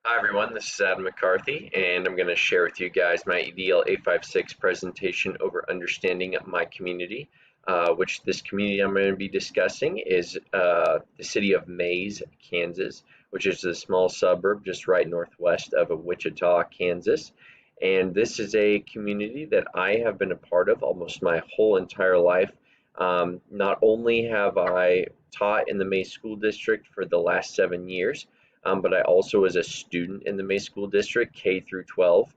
Hi everyone, this is Adam McCarthy, and I'm going to share with you guys my EDL 856 presentation over understanding my community, which this community I'm going to be discussing is the city of Mays, Kansas, which is a small suburb just right northwest of Wichita, Kansas. And this is a community that I have been a part of almost my whole entire life. Not only have I taught in the Mays School District for the last 7 years, but I also was a student in the May School District, K through 12.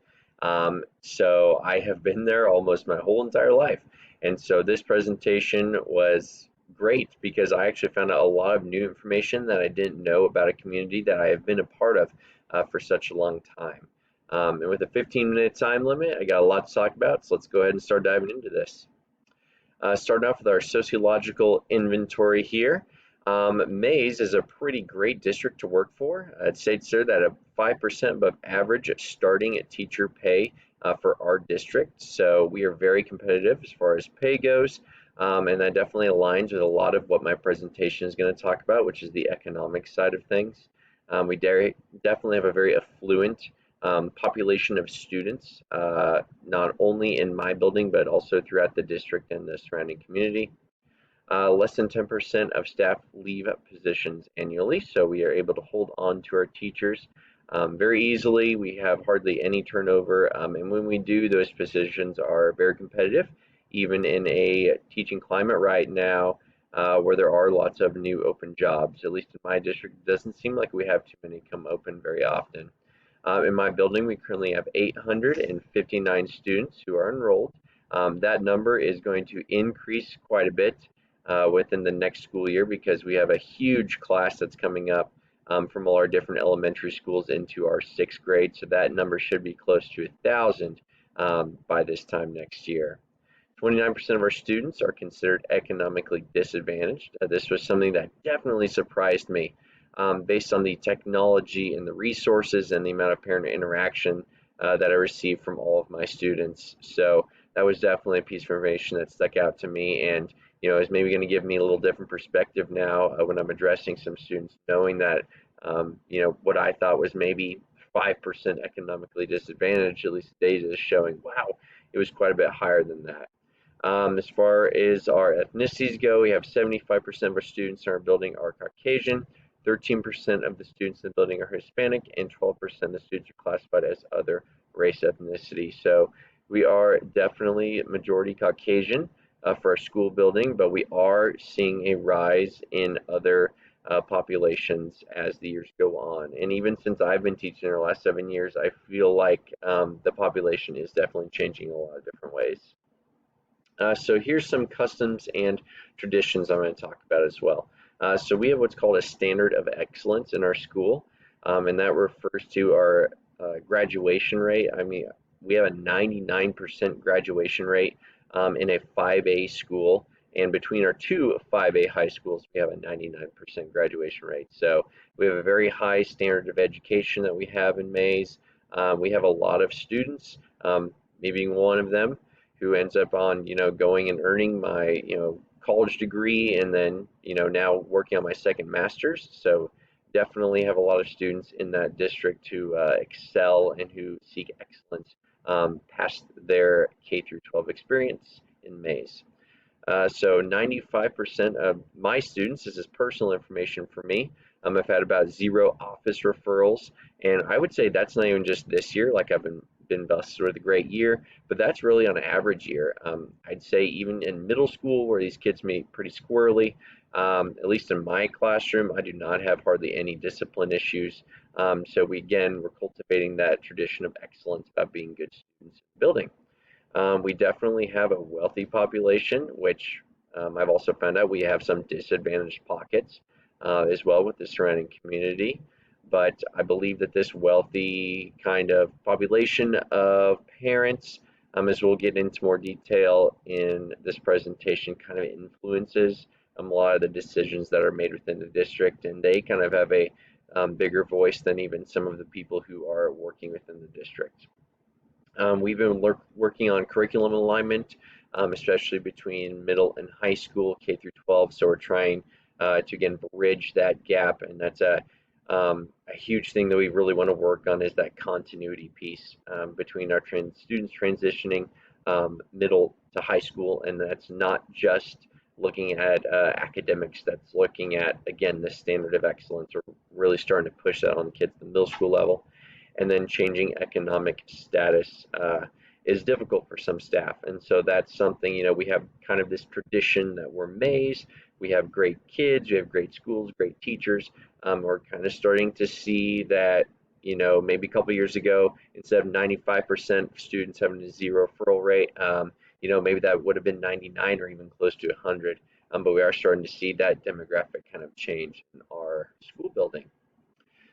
So I have been there almost my whole entire life. And so this presentation was great because I actually found out a lot of new information that I didn't know about a community that I have been a part of for such a long time. And with a 15-minute time limit, I got a lot to talk about, so let's go ahead and start diving into this. Starting off with our sociological inventory here. Mays is a pretty great district to work for. It states there that a 5% above average starting at teacher pay for our district. So we are very competitive as far as pay goes. And that definitely aligns with a lot of what my presentation is going to talk about, which is the economic side of things. We definitely have a very affluent population of students, not only in my building, but also throughout the district and the surrounding community. Less than 10% of staff leave positions annually, so we are able to hold on to our teachers very easily. We have hardly any turnover, and when we do, those positions are very competitive, even in a teaching climate right now where there are lots of new open jobs. At least in my district, it doesn't seem like we have too many come open very often. In my building, we currently have 859 students who are enrolled. That number is going to increase quite a bit within the next school year because we have a huge class that's coming up from all our different elementary schools into our sixth grade. So that number should be close to 1,000 by this time next year. 29% of our students are considered economically disadvantaged. This was something that definitely surprised me based on the technology and the resources and the amount of parent interaction that I received from all of my students. So that was definitely a piece of information that stuck out to me, and is maybe going to give me a little different perspective now when I'm addressing some students, knowing that what I thought was maybe 5% economically disadvantaged, at least data is showing, wow, it was quite a bit higher than that. As far as our ethnicities go, we have 75% of our students in our building are Caucasian, 13% of the students in the building are Hispanic, and 12% of the students are classified as other race ethnicity. So we are definitely majority Caucasian for our school building, but we are seeing a rise in other populations as the years go on. And even since I've been teaching in the last 7 years, I feel like the population is definitely changing in a lot of different ways. So here's some customs and traditions I'm going to talk about as well. So we have what's called a standard of excellence in our school, and that refers to our graduation rate. I mean, we have a 99% graduation rate in a 5A school, and between our two 5A high schools, we have a 99% graduation rate. So we have a very high standard of education that we have in Mays. We have a lot of students, maybe one of them, who ends up on going and earning my college degree, and then now working on my second master's. So definitely have a lot of students in that district who excel and who seek excellence past their K through 12 experience in Mays. So 95% of my students, this is personal information for me, I've had about 0 office referrals, and I would say that's not even just this year, like I've been blessed with a great year, but that's really on an average year. I'd say even in middle school, where these kids may be pretty squirrely, at least in my classroom, I do not have hardly any discipline issues. So we're cultivating that tradition of excellence about being good students in the building. We definitely have a wealthy population, which I've also found out we have some disadvantaged pockets as well with the surrounding community. But I believe that this wealthy kind of population of parents, as we'll get into more detail in this presentation, kind of influences a lot of the decisions that are made within the district, and they kind of have a bigger voice than even some of the people who are working within the district. We've been working on curriculum alignment, especially between middle and high school, K through 12. So we're trying to again bridge that gap, and that's a A huge thing that we really want to work on is that continuity piece between our students transitioning middle to high school, and that's not just looking at academics, that's looking at, again, the standard of excellence. We're really starting to push that on the kids at the middle school level. And then changing economic status is difficult for some staff. And so that's something, we have kind of this tradition that we're Mays, we have great kids, we have great schools, great teachers. We're kind of starting to see that, maybe a couple years ago, instead of 95% of students having a zero referral rate, maybe that would have been 99 or even close to 100. But we are starting to see that demographic kind of change in our school building.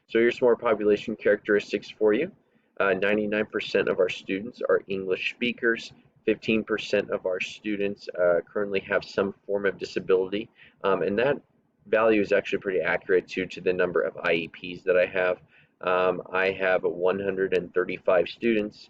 So here's some more population characteristics for you. 99% of our students are English speakers. 15% of our students currently have some form of disability, and that value is actually pretty accurate to the number of IEPs that I have. I have 135 students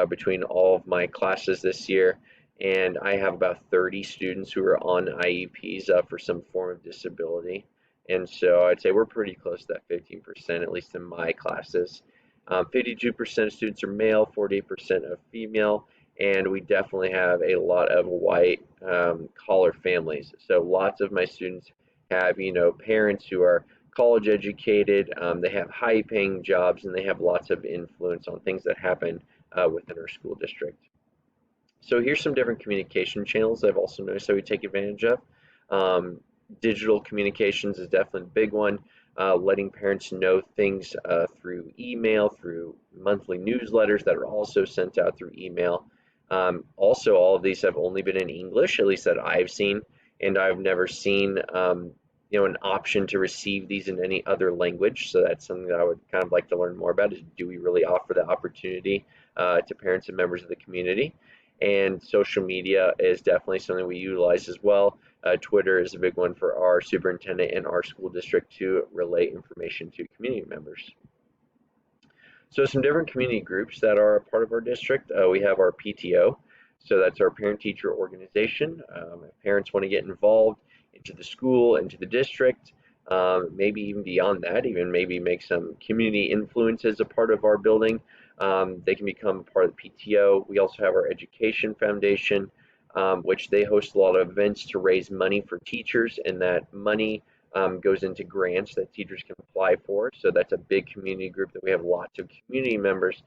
between all of my classes this year, and I have about 30 students who are on IEPs for some form of disability. And so I'd say we're pretty close to that 15%, at least in my classes. 52% of students are male, 48% of female, and we definitely have a lot of white collar families. So lots of my students have, parents who are college educated, they have high paying jobs, and they have lots of influence on things that happen within our school district. So here's some different communication channels I've also noticed that we take advantage of. Digital communications is definitely a big one. Letting parents know things through email, through monthly newsletters that are also sent out through email. Also, all of these have only been in English, at least that I've seen, and I've never seen an option to receive these in any other language. So that's something that I would kind of like to learn more about, is do we really offer the opportunity to parents and members of the community? And social media is definitely something we utilize as well. Twitter is a big one for our superintendent and our school district to relay information to community members. So some different community groups that are a part of our district. We have our PTO, so that's our parent-teacher organization. If parents want to get involved into the school, into the district, maybe even beyond that, even maybe make some community influence as a part of our building, they can become part of the PTO. We also have our education foundation, which they host a lot of events to raise money for teachers, and that money goes into grants that teachers can apply for. So that's a big community group that we have lots of community members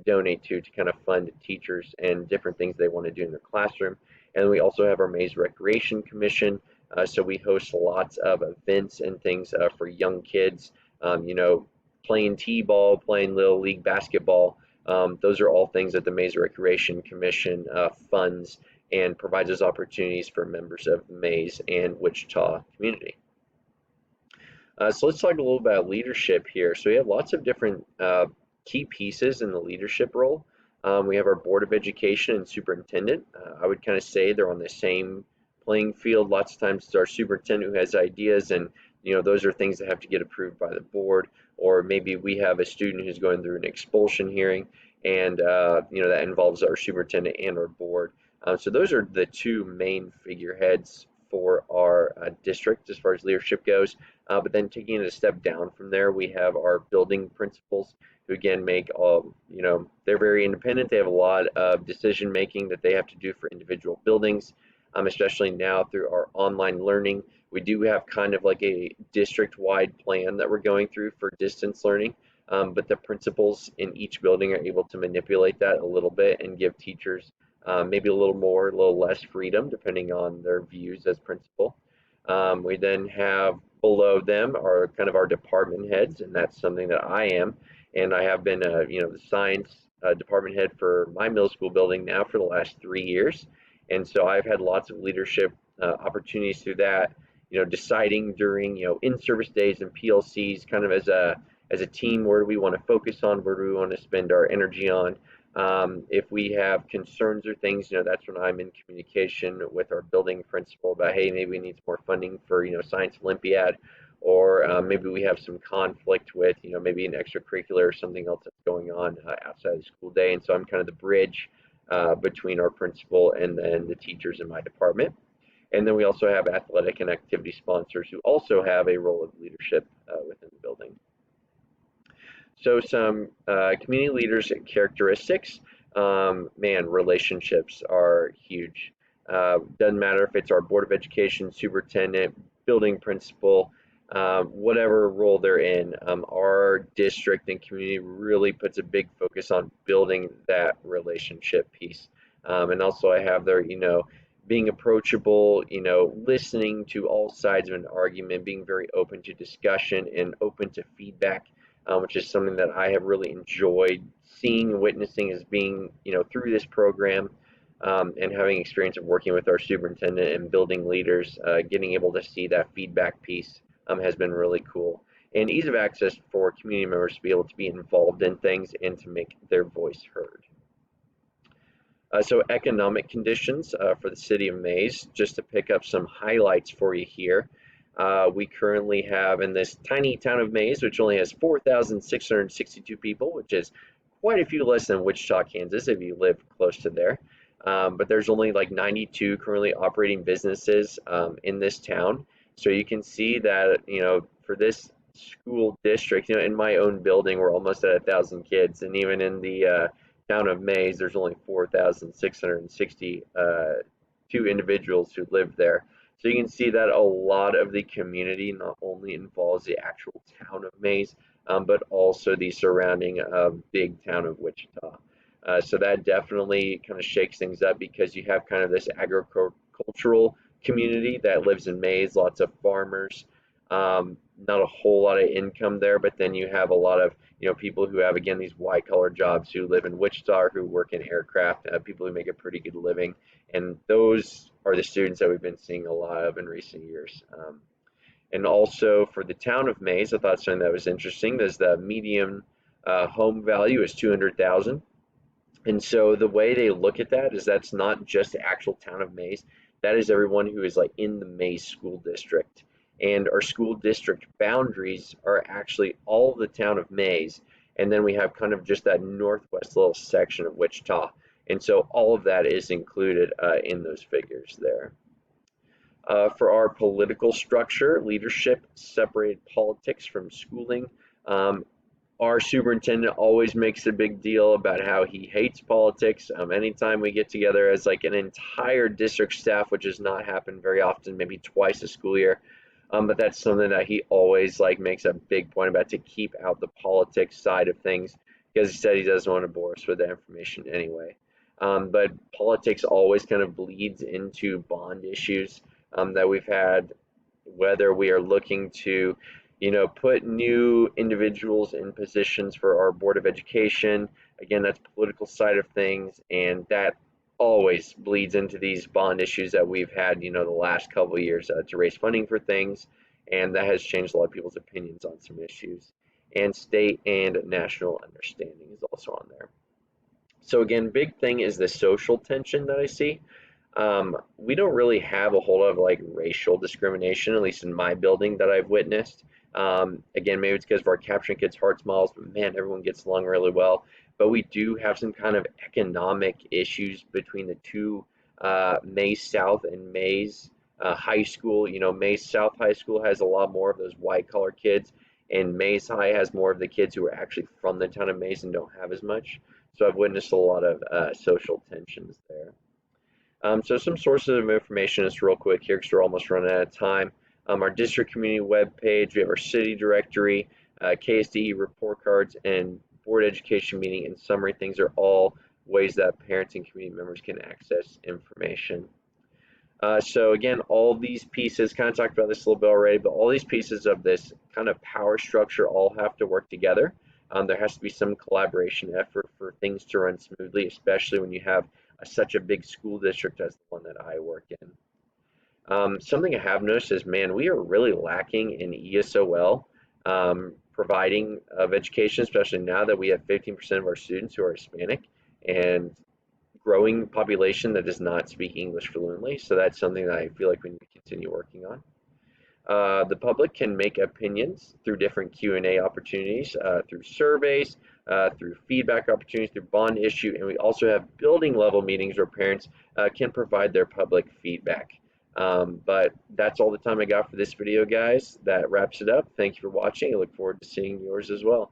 donate to kind of fund teachers and different things they want to do in their classroom. And we also have our Mays Recreation Commission. So we host lots of events and things for young kids, playing t-ball, playing Little League basketball. Those are all things that the Mays Recreation Commission funds and provides us opportunities for members of the Mays and Wichita community. So let's talk a little about leadership here. So we have lots of different key pieces in the leadership role. We have our Board of Education and Superintendent. I would kind of say they're on the same playing field. Lots of times it's our superintendent who has ideas, and those are things that have to get approved by the board. Or maybe we have a student who's going through an expulsion hearing, and that involves our superintendent and our board. So those are the two main figureheads for our district as far as leadership goes. But then taking it a step down from there, we have our building principals, who again make they're very independent. They have a lot of decision making that they have to do for individual buildings, especially now through our online learning. We do have kind of like a district-wide plan that we're going through for distance learning, but the principals in each building are able to manipulate that a little bit and give teachers maybe a little more, a little less freedom depending on their views as principal. We then have below them are kind of our department heads, and that's something that I am, and I have been the science department head for my middle school building now for the last 3 years, and so I've had lots of leadership opportunities through that. Deciding during in-service days and PLCs, kind of as a team, where do we want to focus on, where do we want to spend our energy on. If we have concerns or things, that's when I'm in communication with our building principal about, hey, maybe we need more funding for, Science Olympiad, or maybe we have some conflict with, maybe an extracurricular or something else that's going on outside the school day. And so I'm kind of the bridge between our principal and then the teachers in my department. And then we also have athletic and activity sponsors who also have a role of leadership within the building. So some community leaders characteristics, man, relationships are huge. Doesn't matter if it's our Board of Education, superintendent, building principal, whatever role they're in. Our district and community really puts a big focus on building that relationship piece. And also I have their, being approachable, listening to all sides of an argument, being very open to discussion and open to feedback, which is something that I have really enjoyed seeing and witnessing as being, through this program, and having experience of working with our superintendent and building leaders, getting able to see that feedback piece has been really cool. And ease of access for community members to be able to be involved in things and to make their voice heard. So economic conditions for the city of Mays, just to pick up some highlights for you here. We currently have in this tiny town of Mays, which only has 4,662 people, which is quite a few less than Wichita, Kansas, if you live close to there. But there's only like 92 currently operating businesses in this town. So you can see that, for this school district, in my own building, we're almost at 1,000 kids. And even in the town of Mays, there's only 4,662 individuals who live there. So you can see that a lot of the community not only involves the actual town of Mays, but also the surrounding big town of Wichita. So that definitely kind of shakes things up because you have kind of this agricultural community that lives in Mays, lots of farmers, not a whole lot of income there, but then you have a lot of people who have, again, these white collar jobs, who live in Wichita, who work in aircraft, people who make a pretty good living, and those are the students that we've been seeing a lot of in recent years. And also for the town of Mays, I thought something that was interesting is the median home value is 200,000. And so the way they look at that is that's not just the actual town of Mays. That is everyone who is like in the Mays school district. And our school district boundaries are actually all of the town of Mays. And then we have kind of just that northwest little section of Wichita. And so all of that is included in those figures there. For our political structure, leadership separated politics from schooling. Our superintendent always makes a big deal about how he hates politics. Anytime we get together as like an entire district staff, which does not happen very often, maybe twice a school year, but that's something that he always makes a big point about, to keep out the politics side of things, because he said he doesn't want to bore us with that information anyway. But politics always kind of bleeds into bond issues that we've had, whether we are looking to put new individuals in positions for our Board of Education. Again, that's political side of things, and that always bleeds into these bond issues that we've had, the last couple of years to raise funding for things, and that has changed a lot of people's opinions on some issues. And state and national understanding is also on there. So again, big thing is the social tension that I see. We don't really have a whole lot of racial discrimination, at least in my building, that I've witnessed. Again, maybe it's because of our Capturing Kids' Hearts models, but man, everyone gets along really well. But we do have some kind of economic issues between the two, Mays South and Mays High School. Mays South High School has a lot more of those white collar kids, and Mays High has more of the kids who are actually from the town of Mays and don't have as much. So I've witnessed a lot of social tensions there. So some sources of information is real quick here because we're almost running out of time. Our district community web page, we have our city directory, KSDE report cards, and board education meeting and summary. Things are all ways that parents and community members can access information. So again, all these pieces, kind of talked about this a little bit already, but all these pieces of this kind of power structure all have to work together. There has to be some collaboration effort for things to run smoothly, especially when you have such a big school district as the one that I work in. Something I have noticed is, man, we are really lacking in ESOL providing of education, especially now that we have 15% of our students who are Hispanic and growing population that does not speak English fluently. So that's something that I feel like we need to continue working on. The public can make opinions through different Q&A opportunities, through surveys, through feedback opportunities, through bond issue, and we also have building level meetings where parents can provide their public feedback. But that's all the time I got for this video, guys. That wraps it up. Thank you for watching. I look forward to seeing yours as well.